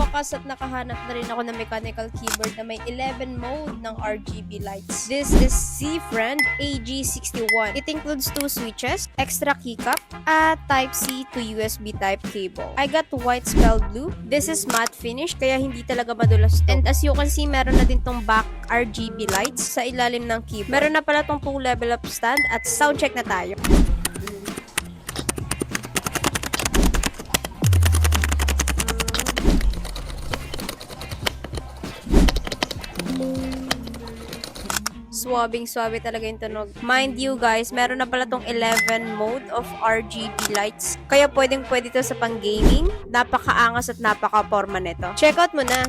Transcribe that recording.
wakas at nakahanap na rin ako ng mechanical keyboard na may 11 mode ng RGB lights. This is Seafriend AG61. It includes 2 switches, extra keycap, at Type-C to USB type cable. I got white spelled blue. This is matte finish kaya hindi talaga madulas to. And as you can see, meron na din tong back RGB lights sa ilalim ng keyboard. Meron na pala tong 2 level up stand at sound check na tayo. Swabing-swabe talaga yung tunog. Mind you guys, meron na pala tong 11 mode of RGB lights. Kaya pwedeng-pwede to sa pang-gaming. Napakaangas at napaka-forma nito. Check out mo na!